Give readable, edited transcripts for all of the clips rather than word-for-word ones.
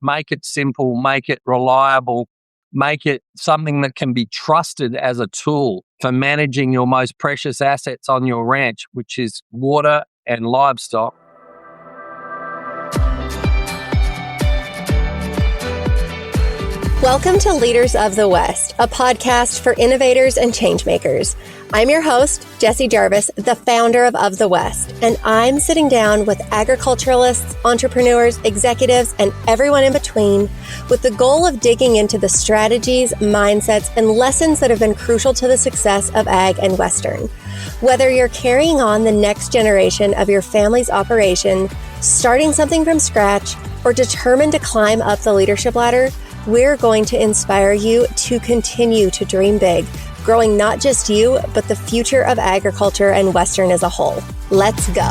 make it simple, make it reliable, make it something that can be trusted as a tool for managing your most precious assets on your ranch, which is water and livestock. Welcome to Leaders of the West, a podcast for innovators and changemakers. I'm your host, Jessie Jarvis, the founder of the West, and I'm sitting down with agriculturalists, entrepreneurs, executives, and everyone in between with the goal of digging into the strategies, mindsets, and lessons that have been crucial to the success of ag and Western. Whether you're carrying on the next generation of your family's operation, starting something from scratch, or determined to climb up the leadership ladder, we're going to inspire you to continue to dream big, growing not just you, but the future of agriculture and Western as a whole. Let's go.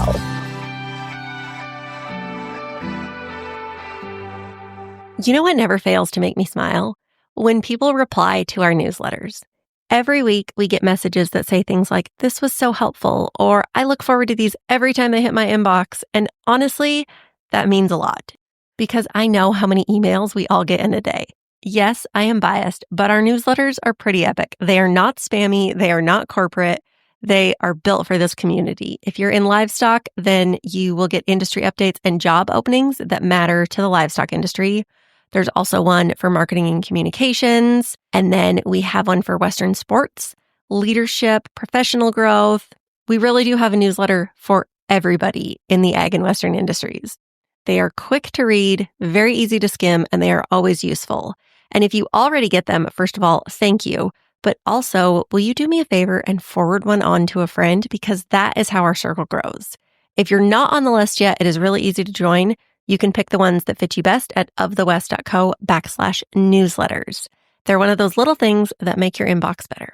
You know what never fails to make me smile? When people reply to our newsletters. Every week, we get messages that say things like, "This was so helpful," or "I look forward to these every time they hit my inbox." And honestly, that means a lot, because I know how many emails we all get in a day. Yes, I am biased, but our newsletters are pretty epic. They are not spammy. They are not corporate. They are built for this community. If you're in livestock, then you will get industry updates and job openings that matter to the livestock industry. There's also one for marketing and communications. And then we have one for Western sports, leadership, professional growth. We really do have a newsletter for everybody in the ag and Western industries. They are quick to read, very easy to skim, and they are always useful. And if you already get them, first of all, thank you. But also, will you do me a favor and forward one on to a friend? Because that is how our circle grows. If you're not on the list yet, it is really easy to join. You can pick the ones that fit you best at ofthewest.co/newsletters. They're one of those little things that make your inbox better.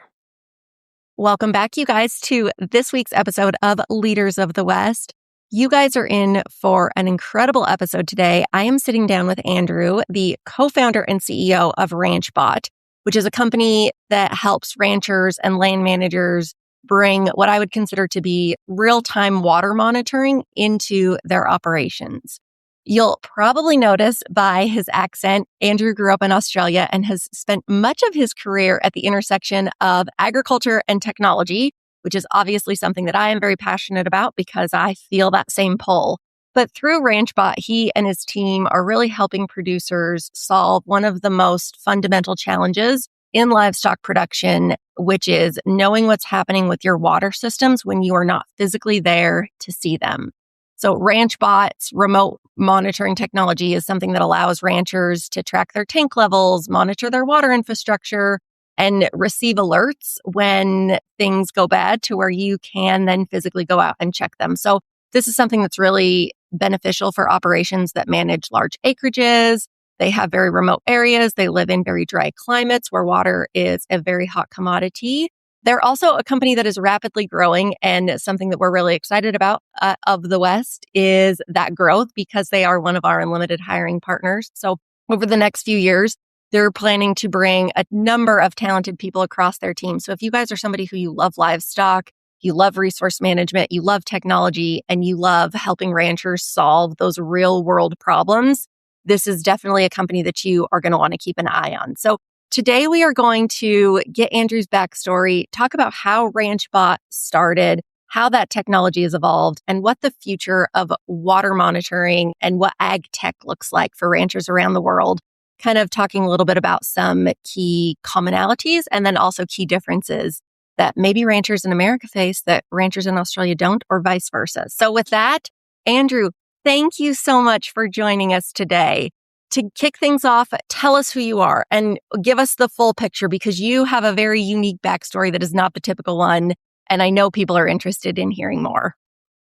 Welcome back, you guys, to this week's episode of Leaders of the West. You guys are in for an incredible episode today. I am sitting down with Andrew, the co-founder and CEO of Ranchbot, which is a company that helps ranchers and land managers bring what I would consider to be real-time water monitoring into their operations. You'll probably notice by his accent, Andrew grew up in Australia and has spent much of his career at the intersection of agriculture and technology, which is obviously something that I am very passionate about because I feel that same pull. But through Ranchbot, he and his team are really helping producers solve one of the most fundamental challenges in livestock production, which is knowing what's happening with your water systems when you are not physically there to see them. So Ranchbot's remote monitoring technology is something that allows ranchers to track their tank levels, monitor their water infrastructure, and receive alerts when things go bad to where you can then physically go out and check them. So this is something that's really beneficial for operations that manage large acreages. They have very remote areas. They live in very dry climates where water is a very hot commodity. They're also a company that is rapidly growing, and something that we're really excited about of the West is that growth, because they are one of our unlimited hiring partners. So over the next few years, they're planning to bring a number of talented people across their team. So if you guys are somebody who you love livestock, you love resource management, you love technology, and you love helping ranchers solve those real world problems, this is definitely a company that you are going to want to keep an eye on. So today we are going to get Andrew's backstory, talk about how Ranchbot started, how that technology has evolved, and what the future of water monitoring and what ag tech looks like for ranchers around the world. Kind of talking a little bit about some key commonalities and then also key differences that maybe ranchers in America face that ranchers in Australia don't, or vice versa. So with that, Andrew, thank you so much for joining us today. To kick things off, tell us who you are and give us the full picture, because you have a very unique backstory that is not the typical one. And I know people are interested in hearing more.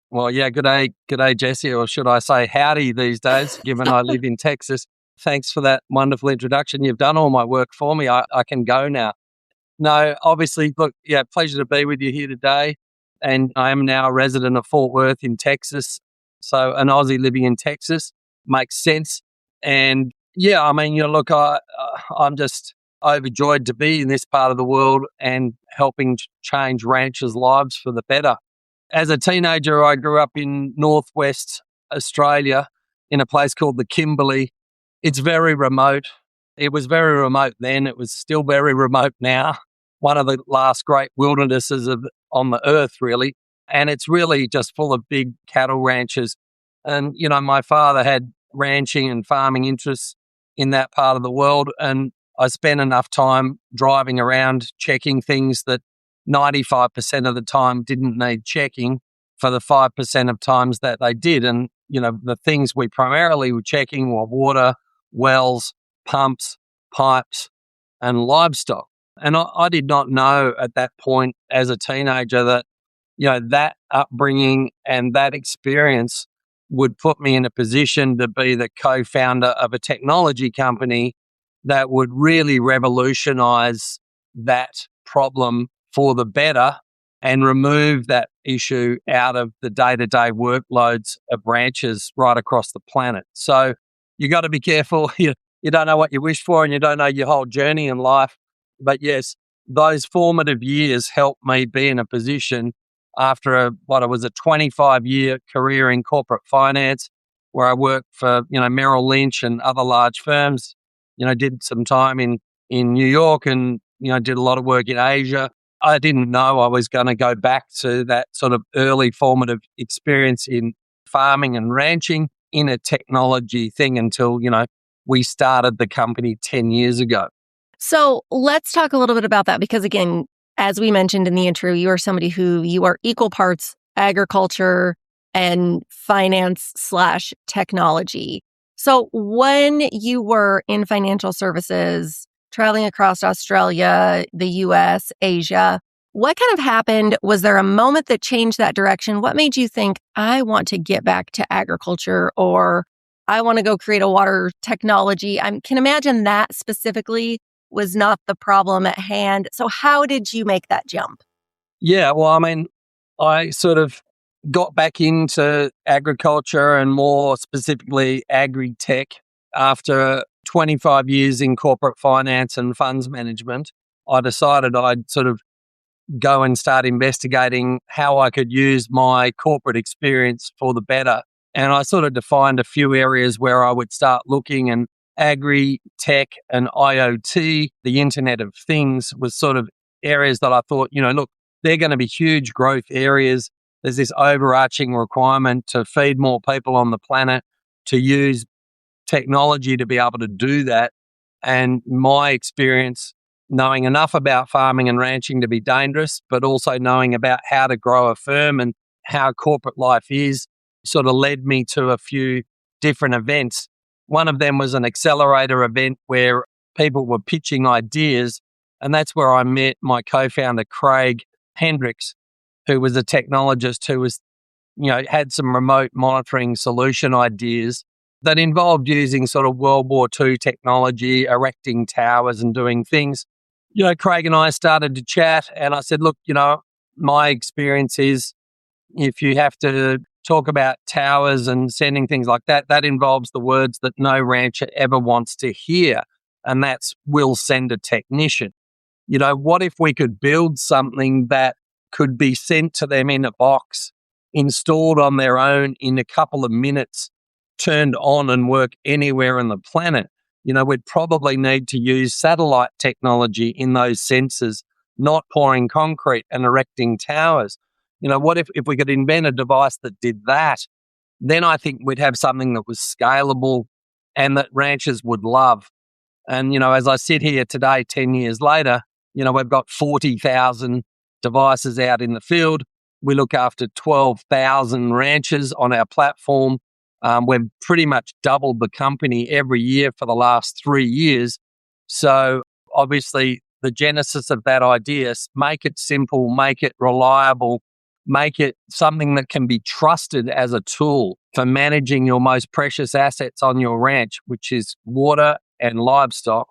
Well, yeah, good day, Jessie, or should I say howdy these days, given I live in Texas. Thanks for that wonderful introduction. You've done all my work for me. I can go now. No, obviously, look, yeah, pleasure to be with you here today. And I am now a resident of Fort Worth in Texas. So an Aussie living in Texas makes sense. And yeah, I mean, look, I'm just overjoyed to be in this part of the world and helping change ranchers' lives for the better. As a teenager, I grew up in northwest Australia in a place called the Kimberley. It's very remote. It was very remote then. It was still very remote now. One of the last great wildernesses on the earth, really. And it's really just full of big cattle ranches. And, my father had ranching and farming interests in that part of the world. And I spent enough time driving around checking things that 95% of the time didn't need checking for the 5% of times that they did. And, the things we primarily were checking were water, wells, pumps, pipes, and livestock. And I did not know at that point as a teenager that, that upbringing and that experience would put me in a position to be the co-founder of a technology company that would really revolutionize that problem for the better and remove that issue out of the day-to-day workloads of ranchers right across the planet. So you got to be careful. You don't know what you wish for and you don't know your whole journey in life. But yes, those formative years helped me be in a position after what was a 25-year career in corporate finance where I worked for, Merrill Lynch and other large firms, did some time in New York and, did a lot of work in Asia. I didn't know I was going to go back to that sort of early formative experience in farming and ranching in a technology thing until, we started the company 10 years ago. So let's talk a little bit about that because, again, as we mentioned in the intro, you are somebody who you are equal parts agriculture and finance/technology. So when you were in financial services, traveling across Australia, the US, Asia, what kind of happened? Was there a moment that changed that direction? What made you think, I want to get back to agriculture or I want to go create a water technology? I can imagine that specifically was not the problem at hand. So how did you make that jump? Yeah, well, I sort of got back into agriculture and more specifically agri-tech after 25 years in corporate finance and funds management. I decided I'd sort of go and start investigating how I could use my corporate experience for the better. And I sort of defined a few areas where I would start looking, and agri-tech and IoT, the Internet of Things, was sort of areas that I thought, look, they're going to be huge growth areas. There's this overarching requirement to feed more people on the planet, to use technology to be able to do that. And my experience, knowing enough about farming and ranching to be dangerous, but also knowing about how to grow a firm and how corporate life is, sort of led me to a few different events. One of them was an accelerator event where people were pitching ideas. And that's where I met my co-founder, Craig Hendricks, who was a technologist who was, had some remote monitoring solution ideas that involved using sort of World War II technology, erecting towers and doing things. Craig and I started to chat and I said, look, my experience is if you have to talk about towers and sending things like that, that involves the words that no rancher ever wants to hear. And that's, we'll send a technician. What if we could build something that could be sent to them in a box, installed on their own in a couple of minutes, turned on and work anywhere on the planet? We'd probably need to use satellite technology in those sensors, not pouring concrete and erecting towers. What if we could invent a device that did that? Then I think we'd have something that was scalable and that ranchers would love. And, as I sit here today, 10 years later, we've got 40,000 devices out in the field. We look after 12,000 ranchers on our platform. We've pretty much doubled the company every year for the last 3 years. So obviously the genesis of that idea, make it simple, make it reliable, make it something that can be trusted as a tool for managing your most precious assets on your ranch, which is water and livestock.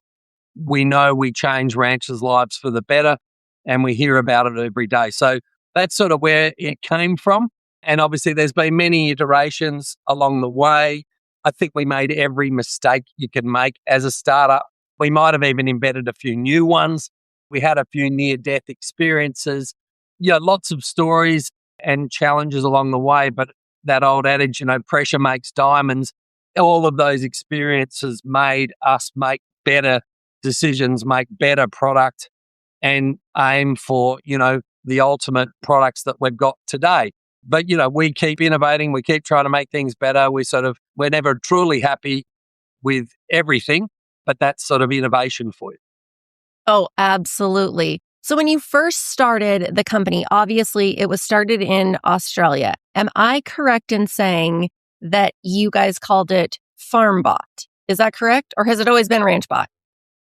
We know we change ranchers' lives for the better, and we hear about it every day. So that's sort of where it came from. And obviously there's been many iterations along the way. I think we made every mistake you can make as a startup. We might have even embedded a few new ones. We had a few near-death experiences. Lots of stories and challenges along the way, but that old adage, pressure makes diamonds. all of those experiences made us make better decisions, make better product, and aim for, the ultimate products that we've got today. But, we keep innovating, we keep trying to make things better. We're never truly happy with everything, but that's sort of innovation for you. Oh, absolutely. So when you first started the company, obviously it was started in Australia. Am I correct in saying that you guys called it FarmBot? Is that correct? Or has it always been Ranchbot?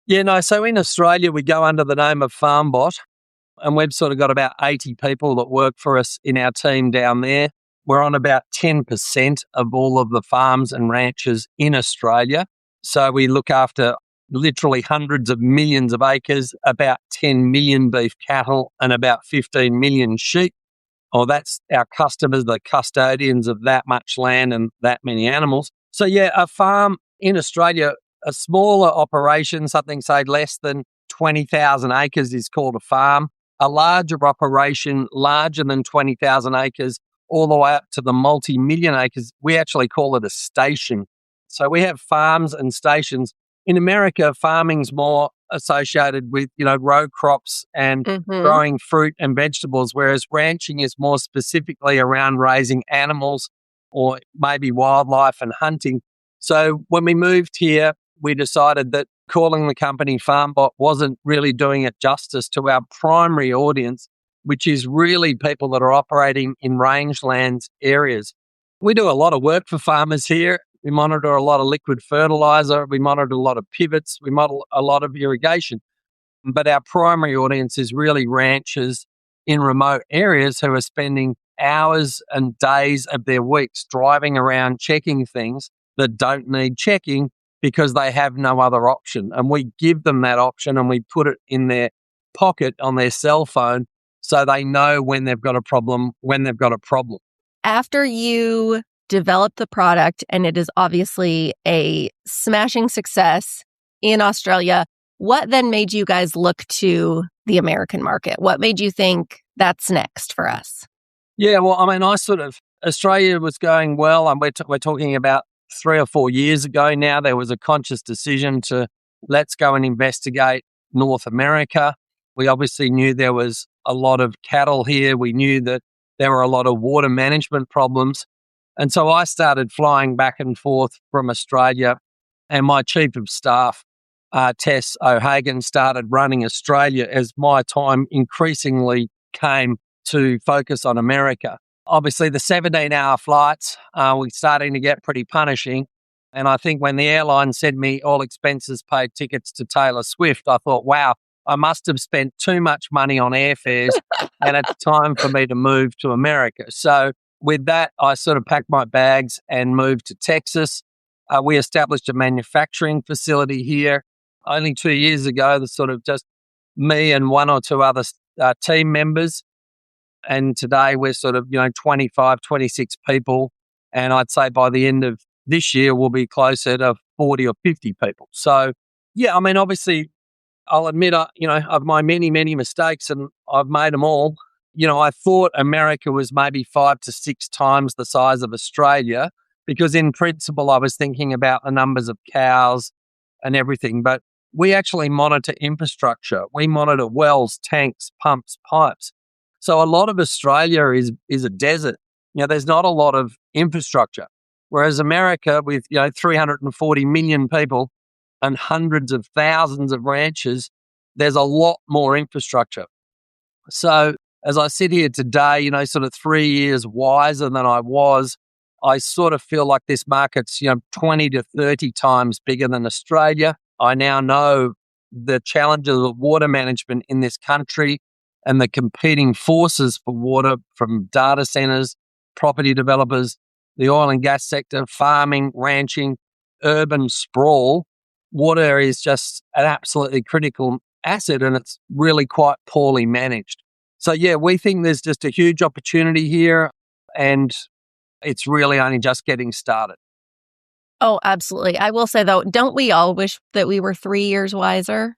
Yeah, no. So in Australia, we go under the name of FarmBot, and we've sort of got about 80 people that work for us in our team down there. We're on about 10% of all of the farms and ranches in Australia. So we look after literally hundreds of millions of acres, about 10 million beef cattle, and about 15 million sheep. Oh, that's our customers, the custodians of that much land and that many animals. So yeah, a farm in Australia, a smaller operation, something say less than 20,000 acres is called a farm. A larger operation, larger than 20,000 acres, all the way up to the multi-million acres, we actually call it a station. So we have farms and stations. In America, farming's more associated with, row crops and growing fruit and vegetables, whereas ranching is more specifically around raising animals or maybe wildlife and hunting. So when we moved here, we decided that calling the company FarmBot wasn't really doing it justice to our primary audience, which is really people that are operating in rangelands areas. We do a lot of work for farmers here. We monitor a lot of liquid fertilizer. We monitor a lot of pivots. We model a lot of irrigation. But our primary audience is really ranchers in remote areas who are spending hours and days of their weeks driving around checking things that don't need checking because they have no other option. And we give them that option and we put it in their pocket on their cell phone so they know when they've got a problem, After you developed the product, and it is obviously a smashing success in Australia, what then made you guys look to the American market? What made you think that's next for us? Yeah, well, I mean, Australia was going well, and we're talking about 3 or 4 years ago now. There was a conscious decision to let's go and investigate North America. We obviously knew there was a lot of cattle here. We knew that there were a lot of water management problems. And so I started flying back and forth from Australia, and my chief of staff, Tess O'Hagan, started running Australia as my time increasingly came to focus on America. Obviously, the 17-hour flights were starting to get pretty punishing. And I think when the airline sent me all expenses paid tickets to Taylor Swift, I thought, wow, I must have spent too much money on airfares and it's time for me to move to America. So with that, I sort of packed my bags and moved to Texas. We established a manufacturing facility here only 2 years ago. That's sort of just me and one or two other team members. And today we're sort of, 25, 26 people. And I'd say by the end of this year, we'll be closer to 40 or 50 people. So, yeah, I mean, obviously, I'll admit, I've made many, many mistakes and I've made them all. I thought America was maybe 5 to 6 times the size of Australia because in principle, I was thinking about the numbers of cows and everything. But we actually monitor infrastructure. We monitor wells, tanks, pumps, pipes. So a lot of Australia is a desert. There's not a lot of infrastructure. Whereas America with, 340 million people and hundreds of thousands of ranches, there's a lot more infrastructure. So as I sit here today, sort of 3 years wiser than I was, I sort of feel like this market's, 20 to 30 times bigger than Australia. I now know the challenges of water management in this country and the competing forces for water from data centers, property developers, the oil and gas sector, farming, ranching, urban sprawl. Water is just an absolutely critical asset and it's really quite poorly managed. So, yeah, we think there's just a huge opportunity here and it's really only just getting started. Oh, absolutely. I will say, though, don't we all wish that we were 3 years wiser?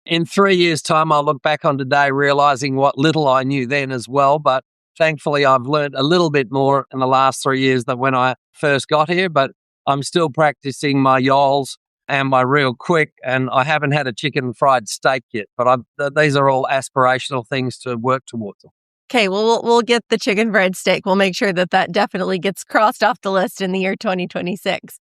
In 3 years' time, I'll look back on today realizing what little I knew then as well. But Thankfully, I've learned a little bit more in the last 3 years than when I first got here, but I'm still practicing my yols and my real quick, and I haven't had a chicken fried steak yet, but these are all aspirational things to work towards. Okay, well, we'll get the chicken fried steak. We'll make sure that definitely gets crossed off the list in the year 2026.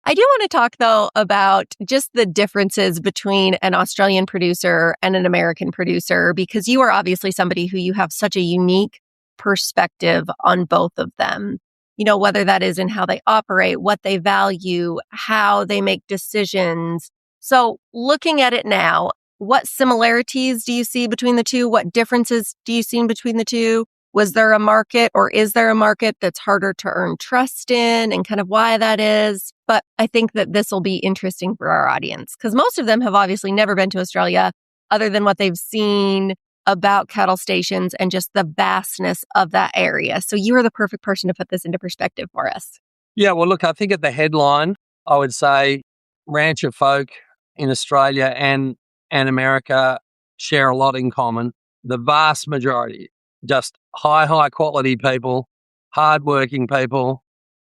I do want to talk, though, about just the differences between an Australian producer and an American producer, because you are obviously somebody who you have such a unique perspective on both of them. You know, whether that is in how they operate, what they value, how they make decisions. So looking at it now, what similarities do you see between the two? What differences do you see between the two? Was there a market, or is there a market that's harder to earn trust in, and kind of why that is? But I think that this will be interesting for our audience, because most of them have obviously never been to Australia other than what they've seen about cattle stations and just the vastness of that area. So you are the perfect person to put this into perspective for us. Yeah, well, look, I think at the headline, I would say rancher folk in Australia and America share a lot in common. The vast majority, just high quality people, hardworking people,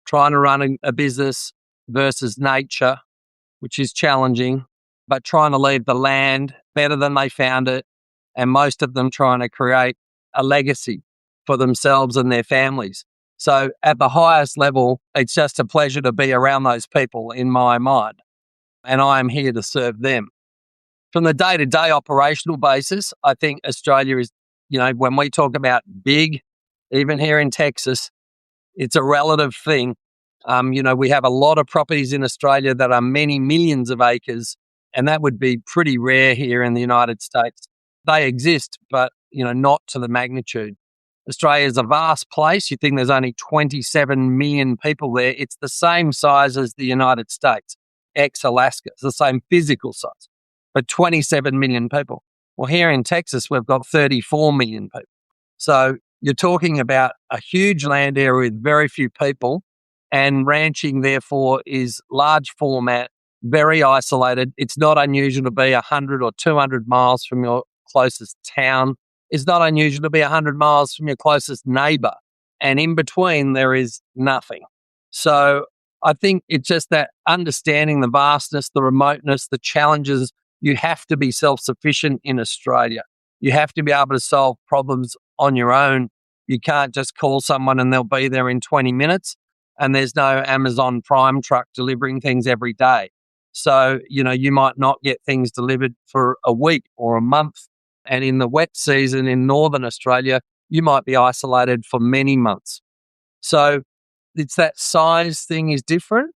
trying to run a business versus nature, which is challenging, but trying to leave the land better than they found it. And most of them trying to create a legacy for themselves and their families. So at the highest level, it's just a pleasure to be around those people in my mind. And I am here to serve them. From the day-to-day operational basis, I think Australia is, when we talk about big, even here in Texas, it's a relative thing. We have a lot of properties in Australia that are many millions of acres, and that would be pretty rare here in the United States. They exist, but, not to the magnitude. Australia is a vast place. You think there's only 27 million people there. It's the same size as the United States, ex-Alaska. It's the same physical size, but 27 million people. Well, here in Texas, we've got 34 million people. So you're talking about a huge land area with very few people, and ranching, therefore, is large format, very isolated. It's not unusual to be 100 or 200 miles from your closest town. It's not unusual to be 100 miles from your closest neighbor. And in between, there is nothing. So I think it's just that understanding the vastness, the remoteness, the challenges. You have to be self-sufficient in Australia. You have to be able to solve problems on your own. You can't just call someone and they'll be there in 20 minutes. And there's no Amazon Prime truck delivering things every day. So, you might not get things delivered for a week or a month. And in the wet season in Northern Australia, you might be isolated for many months. So it's that size thing is different.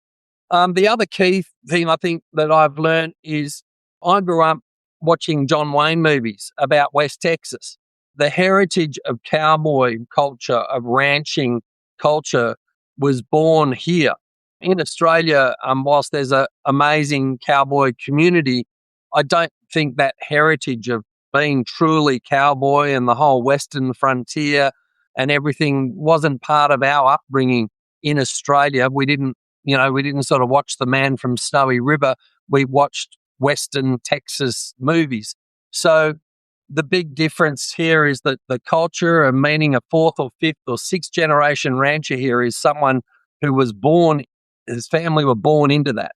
The other key thing I think that I've learned is I grew up watching John Wayne movies about West Texas. The heritage of cowboy culture, of ranching culture was born here. In Australia, whilst there's an amazing cowboy community, I don't think that heritage of being truly cowboy and the whole Western frontier and everything wasn't part of our upbringing in Australia. We didn't sort of watch The Man from Snowy River. We watched Western Texas movies. So the big difference here is that the culture and meaning a fourth or fifth or sixth generation rancher here is someone who was born, his family were born into that.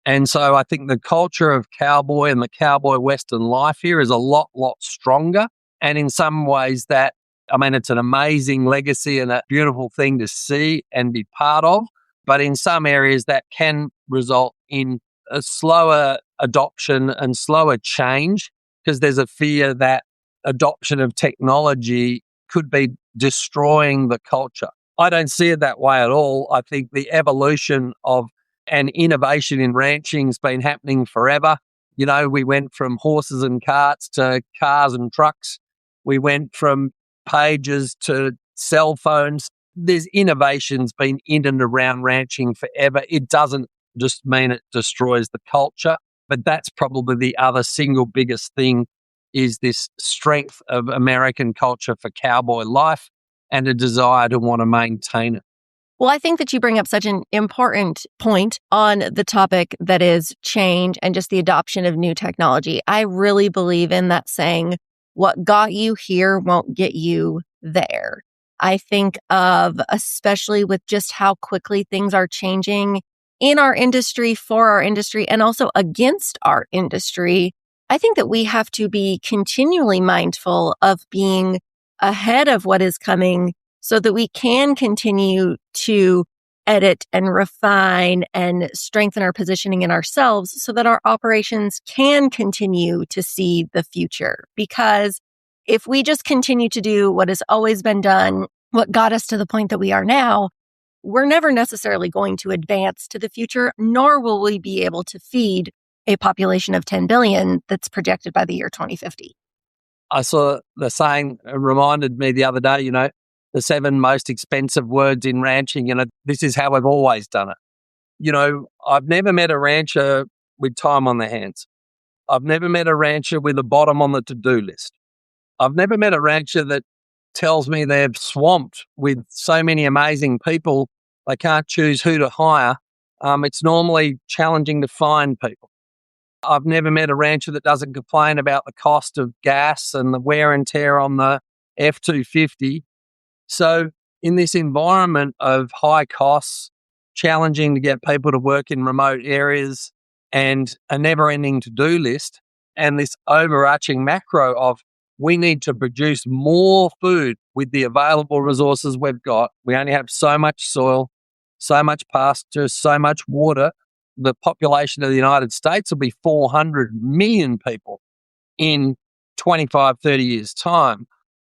And so I think the culture of cowboy and the cowboy Western life here is a lot stronger. And in some ways it's an amazing legacy and a beautiful thing to see and be part of. But in some areas that can result in a slower adoption and slower change, because there's a fear that adoption of technology could be destroying the culture. I don't see it that way at all. I think the evolution of an innovation in ranching has been happening forever. We went from horses and carts to cars and trucks. We went from pages to cell phones. There's innovations been in and around ranching forever. It doesn't just mean it destroys the culture, but that's probably the other single biggest thing is this strength of American culture for cowboy life and a desire to want to maintain it. Well, I think that you bring up such an important point on the topic that is change and just the adoption of new technology. I really believe in that saying, what got you here won't get you there. I think of, especially with just how quickly things are changing in our industry, for our industry, and also against our industry. I think that we have to be continually mindful of being ahead of what is coming so that we can continue to edit and refine and strengthen our positioning in ourselves so that our operations can continue to see the future. Because if we just continue to do what has always been done, what got us to the point that we are now, we're never necessarily going to advance to the future, nor will we be able to feed a population of 10 billion that's projected by the year 2050. I saw the saying reminded me the other day, the 7 most expensive words in ranching, this is how we've always done it. I've never met a rancher with time on their hands. I've never met a rancher with a bottom on the to-do list. I've never met a rancher that tells me they're swamped with so many amazing people, they can't choose who to hire. It's normally challenging to find people. I've never met a rancher that doesn't complain about the cost of gas and the wear and tear on the F-250. So in this environment of high costs, challenging to get people to work in remote areas and a never-ending to-do list, and this overarching macro of we need to produce more food with the available resources we've got. We only have so much soil, so much pasture, so much water. The population of the United States will be 400 million people in 25, 30 years' time.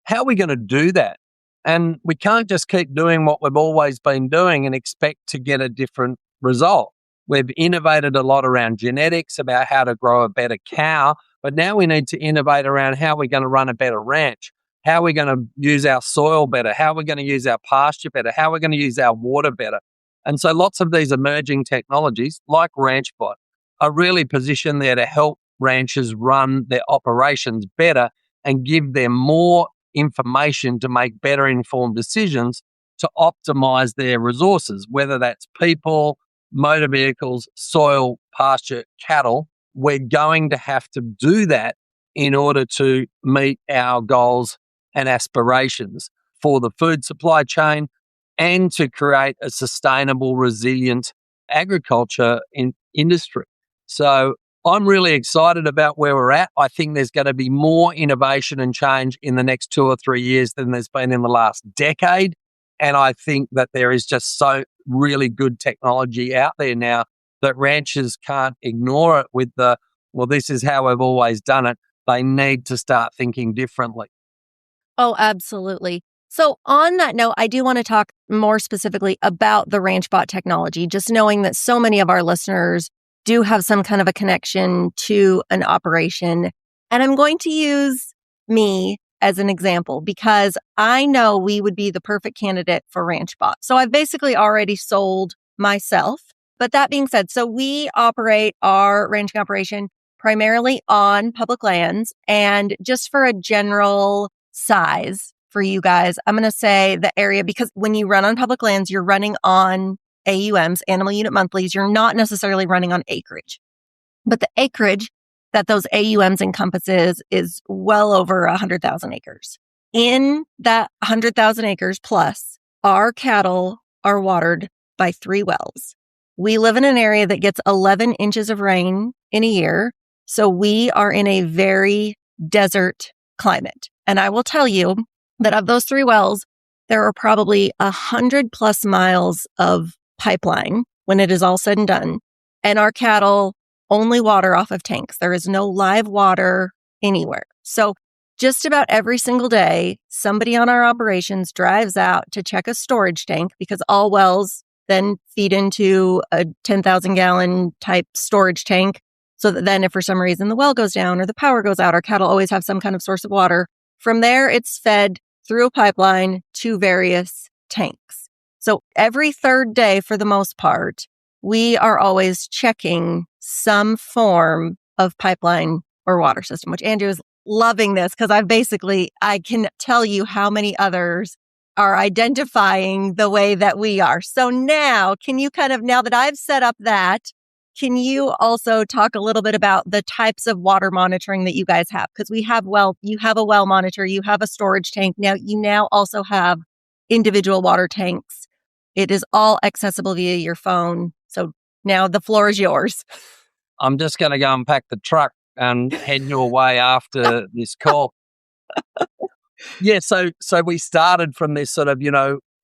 How are we going to do that? And we can't just keep doing what we've always been doing and expect to get a different result. We've innovated a lot around genetics, about how to grow a better cow, but now we need to innovate around how we're going to run a better ranch, how we're going to use our soil better, how we're going to use our pasture better, how we're going to use our water better. And so lots of these emerging technologies, like Ranchbot, are really positioned there to help ranchers run their operations better and give them more information to make better informed decisions to optimize their resources, whether that's people, motor vehicles, soil, pasture, cattle. We're going to have to do that in order to meet our goals and aspirations for the food supply chain and to create a sustainable, resilient agriculture industry. So I'm really excited about where we're at. I think there's going to be more innovation and change in the next 2 or 3 years than there's been in the last decade. And I think that there is just so really good technology out there now that ranchers can't ignore it with this is how we've always done it. They need to start thinking differently. Oh, absolutely. So on that note, I do want to talk more specifically about the Ranchbot technology, just knowing that so many of our listeners do have some kind of a connection to an operation. And I'm going to use me as an example because I know we would be the perfect candidate for Ranchbot. So I've basically already sold myself. But that being said, so we operate our ranching operation primarily on public lands. And just for a general size for you guys, I'm going to say the area, because when you run on public lands, you're running on AUMs, animal unit monthlies. You're not necessarily running on acreage. But the acreage that those AUMs encompasses is well over 100,000 acres. In that 100,000 acres plus, our cattle are watered by 3 wells. We live in an area that gets 11 inches of rain in a year. So we are in a very desert climate. And I will tell you that of those 3 wells, there are probably 100 plus miles of pipeline when it is all said and done. And our cattle only water off of tanks. There is no live water anywhere. So just about every single day, somebody on our operations drives out to check a storage tank because all wells then feed into a 10,000 gallon type storage tank. So that then if for some reason the well goes down or the power goes out, our cattle always have some kind of source of water. From there, it's fed through a pipeline to various tanks. So every third day, for the most part, we are always checking some form of pipeline or water system, which Andrew is loving this because I can tell you how many others are identifying the way that we are. So now, now that I've set up that, can you also talk a little bit about the types of water monitoring that you guys have? Because you have a well monitor, you have a storage tank. Now, you also have individual water tanks. It is all accessible via your phone. So now the floor is yours. I'm just going to go and pack the truck and head your way after this call. Yeah, so we started from this sort of,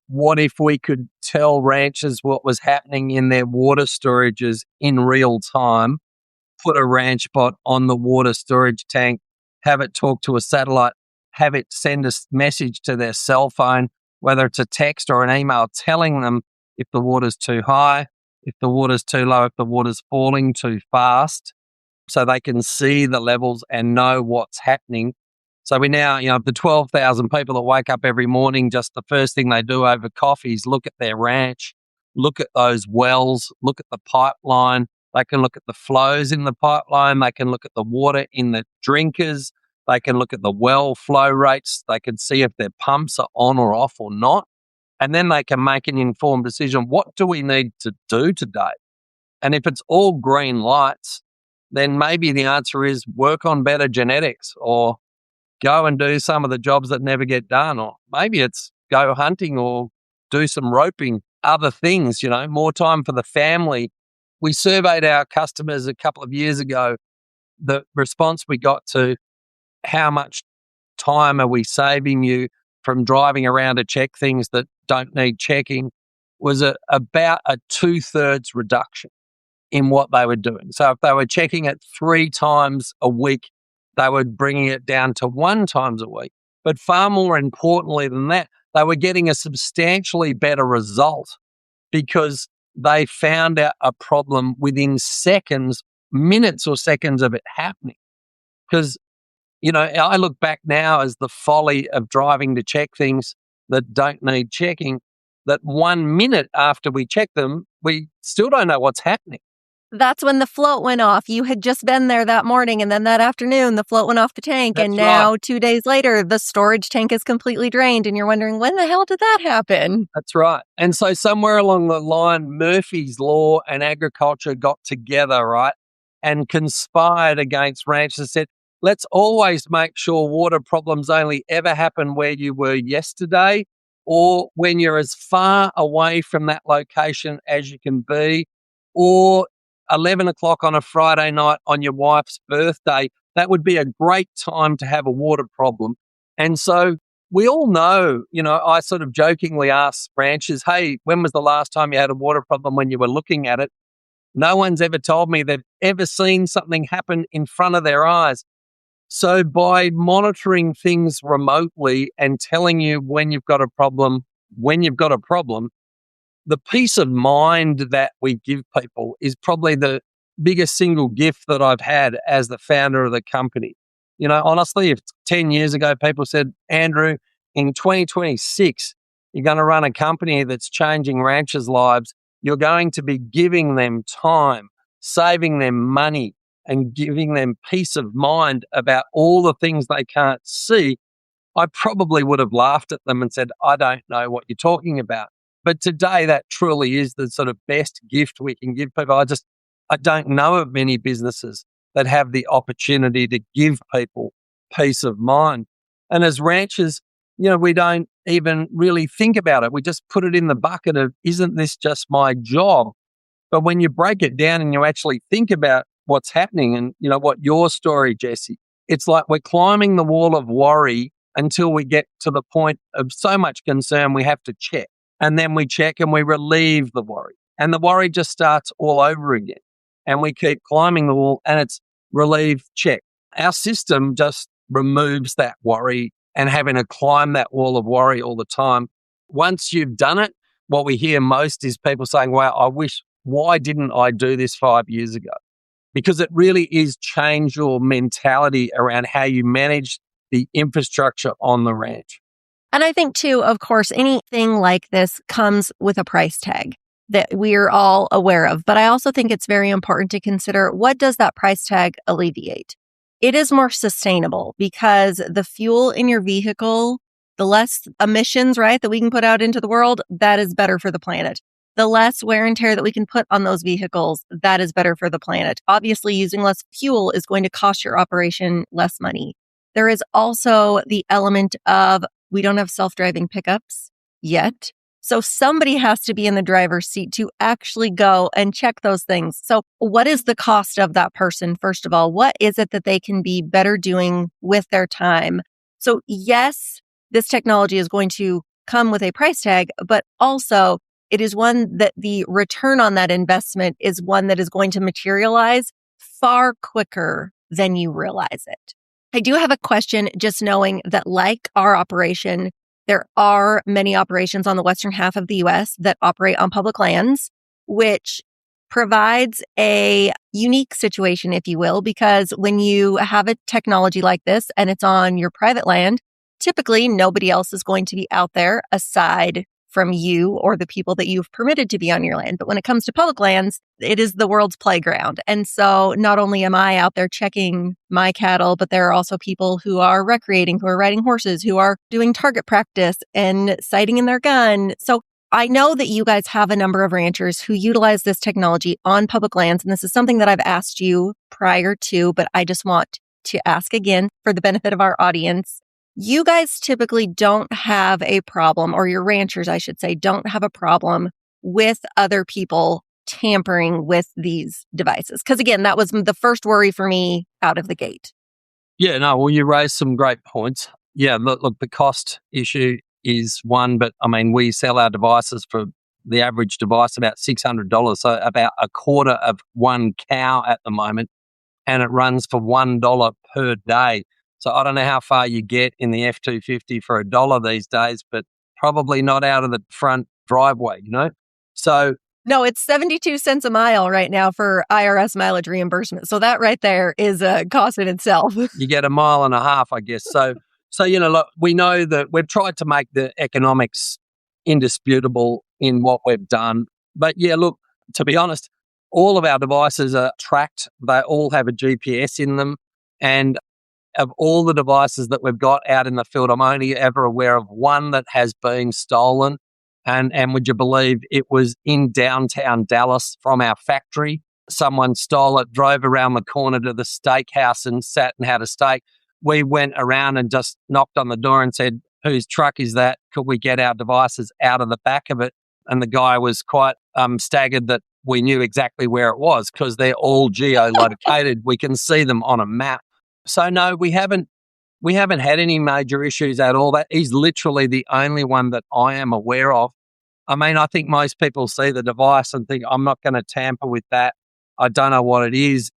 what if we could tell ranchers what was happening in their water storages in real time, put a Ranchbot on the water storage tank, have it talk to a satellite, have it send a message to their cell phone, whether it's a text or an email, telling them if the water's too high, if the water's too low, if the water's falling too fast, so they can see the levels and know what's happening. So we now, the 12,000 people that wake up every morning, just the first thing they do over coffee is look at their ranch, look at those wells, look at the pipeline. They can look at the flows in the pipeline. They can look at the water in the drinkers. They can look at the well flow rates. They can see if their pumps are on or off or not. And then they can make an informed decision. What do we need to do today? And if it's all green lights, then maybe the answer is work on better genetics, or go and do some of the jobs that never get done, or maybe it's go hunting or do some roping, other things, more time for the family. We surveyed our customers a couple of years ago. The response we got to how much time are we saving you from driving around to check things that don't need checking was about a 2/3 reduction in what they were doing. So if they were checking it 3 times a week, they were bringing it down to 1 time a week. But far more importantly than that, they were getting a substantially better result because they found out a problem within seconds, minutes or seconds of it happening. Because, I look back now as the folly of driving to check things that don't need checking, that 1 minute after we check them, we still don't know what's happening. That's when the float went off. You had just been there that morning, and then that afternoon, the float went off the tank. That's and now, right. 2 days later, the storage tank is completely drained. And you're wondering, when the hell did that happen? That's right. And so somewhere along the line, Murphy's Law and agriculture got together, right, and conspired against ranchers and said, let's always make sure water problems only ever happen where you were yesterday or when you're as far away from that location as you can be, or 11 o'clock on a Friday night on your wife's birthday. That would be a great time to have a water problem. And so we all know, I sort of jokingly ask ranchers, hey, when was the last time you had a water problem when you were looking at it? No one's ever told me they've ever seen something happen in front of their eyes. So by monitoring things remotely and telling you when you've got a problem, the peace of mind that we give people is probably the biggest single gift that I've had as the founder of the company. Honestly, if 10 years ago people said, Andrew, in 2026, you're going to run a company that's changing ranchers' lives, you're going to be giving them time, saving them money, and giving them peace of mind about all the things they can't see, I probably would have laughed at them and said, I don't know what you're talking about. But today, that truly is the sort of best gift we can give people. I don't know of many businesses that have the opportunity to give people peace of mind. And as ranchers, we don't even really think about it. We just put it in the bucket of, isn't this just my job? But when you break it down and you actually think about what's happening and, what your story, Jesse, it's like we're climbing the wall of worry until we get to the point of so much concern we have to check. And then we check and we relieve the worry. And the worry just starts all over again. And we keep climbing the wall and it's relieve, check. Our system just removes that worry and having to climb that wall of worry all the time. Once you've done it, what we hear most is people saying, wow, why didn't I do this 5 years ago? Because it really is change your mentality around how you manage the infrastructure on the ranch. And I think too, of course, anything like this comes with a price tag that we're all aware of. But I also think it's very important to consider, what does that price tag alleviate? It is more sustainable because the fuel in your vehicle, the less emissions, right, that we can put out into the world, that is better for the planet. The less wear and tear that we can put on those vehicles, that is better for the planet. Obviously, using less fuel is going to cost your operation less money. There is also the element of, we don't have self-driving pickups. yet. So somebody has to be in the driver's seat to actually go and check those things. So what is the cost of that person? First of all, what is it that they can be better doing with their time? So yes, this technology is going to come with a price tag, but also it is one that the return on that investment is one that is going to materialize far quicker than you realize it. I do have a question, just knowing that like our operation, there are many operations on the western half of the U.S. that operate on public lands, which provides a unique situation, if you will, because when you have a technology like this and it's on your private land, typically nobody else is going to be out there aside from you or the people that you've permitted to be on your land. But when it comes to public lands, it is the world's playground. And so not only am I out there checking my cattle, but there are also people who are recreating, who are riding horses, who are doing target practice and sighting in their gun. So I know that you guys have a number of ranchers who utilize this technology on public lands. And this is something that I've asked you prior to, but I just want to ask again for the benefit of our audience. You guys typically don't have a problem, or your ranchers, I should say, don't have a problem with other people tampering with these devices. Because again, that was the first worry for me out of the gate. Yeah, no, well, you raised some great points. Yeah, look, the cost issue is one, but I mean, we sell our devices for the average device about $600, so about a quarter of one cow at the moment, and it runs for $1 per day. So I don't know how far you get in the F-250 for $1 these days, but probably not out of the front driveway, So no, it's 72 cents a mile right now for IRS mileage reimbursement. So that right there is a cost in itself. You get a mile and a half, I guess. So look, we know that we've tried to make the economics indisputable in what we've done. But yeah, look, to be honest, all of our devices are tracked. They all have a GPS in them. And of all the devices that we've got out in the field, I'm only ever aware of one that has been stolen. And would you believe it was in downtown Dallas from our factory? Someone stole it, drove around the corner to the steakhouse and sat and had a steak. We went around and just knocked on the door and said, whose truck is that? Could we get our devices out of the back of it? And the guy was quite staggered that we knew exactly where it was because they're all geolocated. We can see them on a map. So no, we haven't had any major issues at all. That is literally the only one that I am aware of. I mean, I think most people see the device and think, I'm not going to tamper with that. I don't know what it is.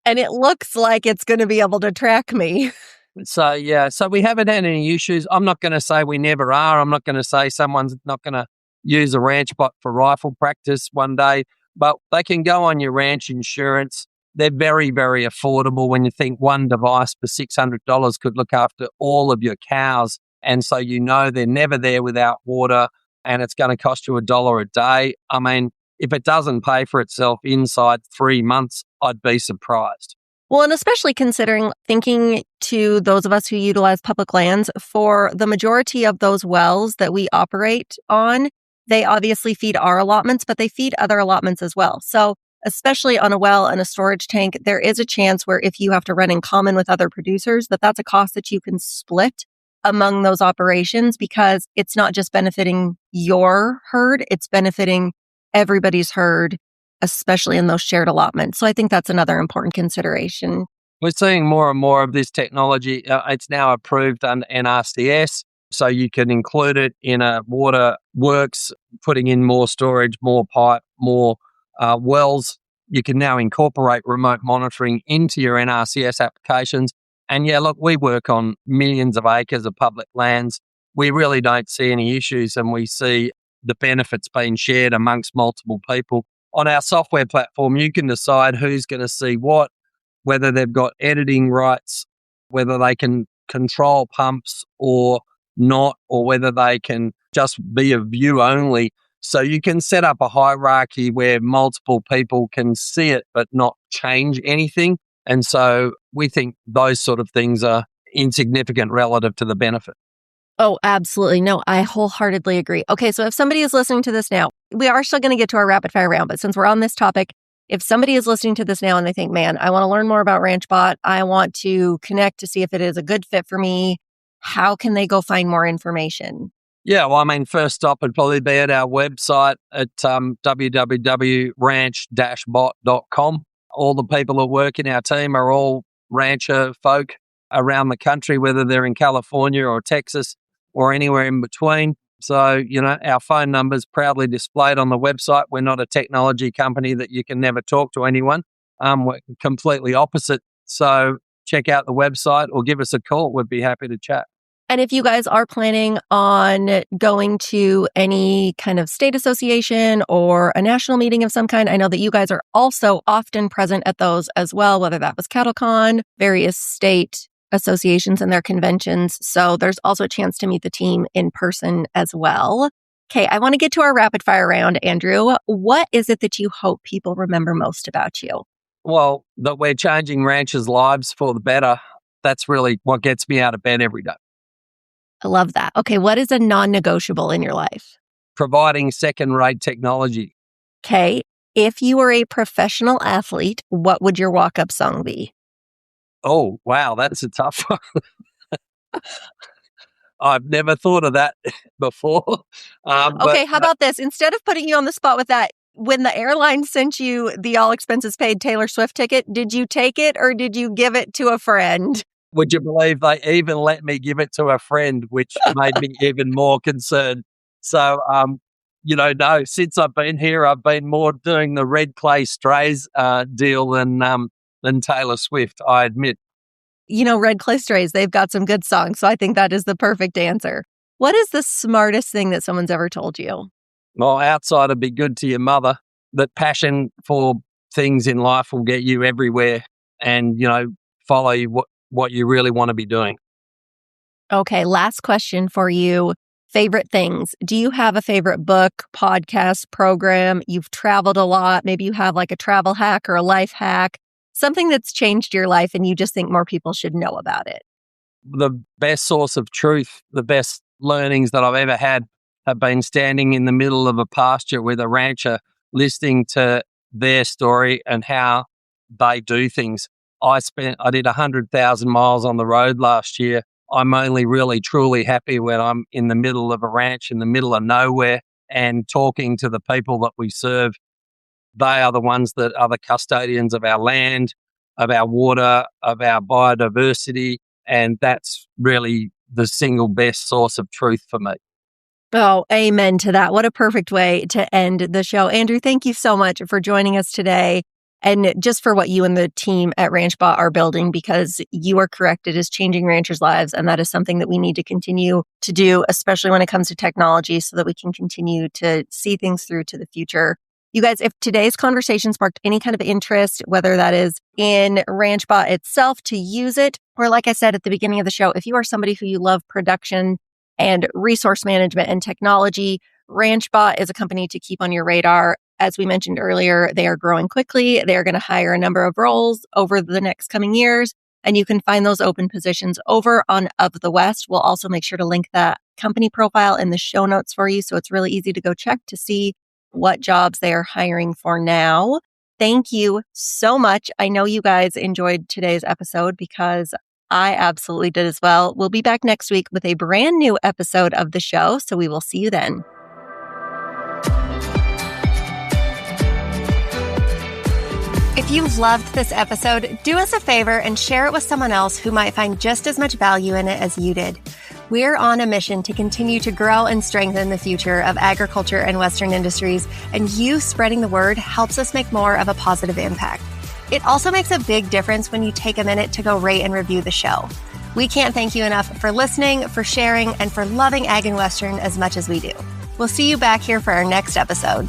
And it looks like it's going to be able to track me. So, yeah, so we haven't had any issues. I'm not going to say we never are. I'm not going to say someone's not going to use a Ranchbot for rifle practice one day, but they can go on your ranch insurance. They're very, very affordable when you think one device for $600 could look after all of your cows. And so they're never there without water and it's going to cost you $1 a day. I mean, if it doesn't pay for itself inside 3 months, I'd be surprised. Well, and especially thinking to those of us who utilize public lands, for the majority of those wells that we operate on, they obviously feed our allotments, but they feed other allotments as well. So especially on a well and a storage tank, there is a chance where if you have to run in common with other producers, that's a cost that you can split among those operations because it's not just benefiting your herd, it's benefiting everybody's herd, especially in those shared allotments. So I think that's another important consideration. We're seeing more and more of this technology. It's now approved under NRCS, so you can include it in a water works, putting in more storage, more pipe, more wells. You can now incorporate remote monitoring into your NRCS applications. And yeah, look, we work on millions of acres of public lands. We really don't see any issues and we see the benefits being shared amongst multiple people. On our software platform, you can decide who's going to see what, whether they've got editing rights, whether they can control pumps or not, or whether they can just be a view only. So you can set up a hierarchy where multiple people can see it but not change anything. And so we think those sort of things are insignificant relative to the benefit. Oh, absolutely. No, I wholeheartedly agree. Okay, so if somebody is listening to this now, we are still going to get to our rapid fire round, but since we're on this topic, if somebody is listening to this now and they think, man, I want to learn more about Ranchbot, I want to connect to see if it is a good fit for me, how can they go find more information? Yeah, well, I mean, first stop would probably be at our website at www.ranch-bot.com. All the people that work in our team are all rancher folk around the country, whether they're in California or Texas or anywhere in between. So, our phone number's proudly displayed on the website. We're not a technology company that you can never talk to anyone. We're completely opposite. So check out the website or give us a call. We'd be happy to chat. And if you guys are planning on going to any kind of state association or a national meeting of some kind, I know that you guys are also often present at those as well, whether that was CattleCon, various state associations and their conventions. So there's also a chance to meet the team in person as well. Okay, I want to get to our rapid fire round, Andrew. What is it that you hope people remember most about you? Well, that we're changing ranchers' lives for the better. That's really what gets me out of bed every day. I love that. Okay, what is a non-negotiable in your life? Providing second-rate technology. Okay, if you were a professional athlete, what would your walk-up song be? Oh, wow, that's a tough one. I've never thought of that before. Okay, how about this? Instead of putting you on the spot with that, when the airline sent you the all expenses paid Taylor Swift ticket, did you take it or did you give it to a friend? Would you believe they even let me give it to a friend, which made me even more concerned. So, no, since I've been here, I've been more doing the Red Clay Strays deal than Taylor Swift, I admit. Red Clay Strays, they've got some good songs, so I think that is the perfect answer. What is the smartest thing that someone's ever told you? Well, outside of be good to your mother, that passion for things in life will get you everywhere and, follow what you really want to be doing. Okay, last question for you. Favorite things. Do you have a favorite book, podcast, program? You've traveled a lot. Maybe you have like a travel hack or a life hack, something that's changed your life and you just think more people should know about it. The best source of truth, the best learnings that I've ever had have been standing in the middle of a pasture with a rancher, listening to their story and how they do things. I did 100,000 miles on the road last year. I'm only really truly happy when I'm in the middle of a ranch, in the middle of nowhere, and talking to the people that we serve. They are the ones that are the custodians of our land, of our water, of our biodiversity, and that's really the single best source of truth for me. Oh, amen to that. What a perfect way to end the show. Andrew, thank you so much for joining us today and just for what you and the team at Ranchbot are building, because you are correct. It is changing ranchers' lives, and that is something that we need to continue to do, especially when it comes to technology, so that we can continue to see things through to the future. You guys, if today's conversation sparked any kind of interest, whether that is in Ranchbot itself to use it, or like I said at the beginning of the show, if you are somebody who you love production and resource management and technology, Ranchbot is a company to keep on your radar. As we mentioned earlier, they are growing quickly. They are going to hire a number of roles over the next coming years, and you can find those open positions over on Of the West. We'll also make sure to link that company profile in the show notes for you, so it's really easy to go check to see what jobs they are hiring for now. Thank you so much. I know you guys enjoyed today's episode because I absolutely did as well. We'll be back next week with a brand new episode of the show, so we will see you then. If you loved this episode, do us a favor and share it with someone else who might find just as much value in it as you did. We're on a mission to continue to grow and strengthen the future of agriculture and Western industries, and you spreading the word helps us make more of a positive impact. It also makes a big difference when you take a minute to go rate and review the show. We can't thank you enough for listening, for sharing, and for loving Ag and Western as much as we do. We'll see you back here for our next episode.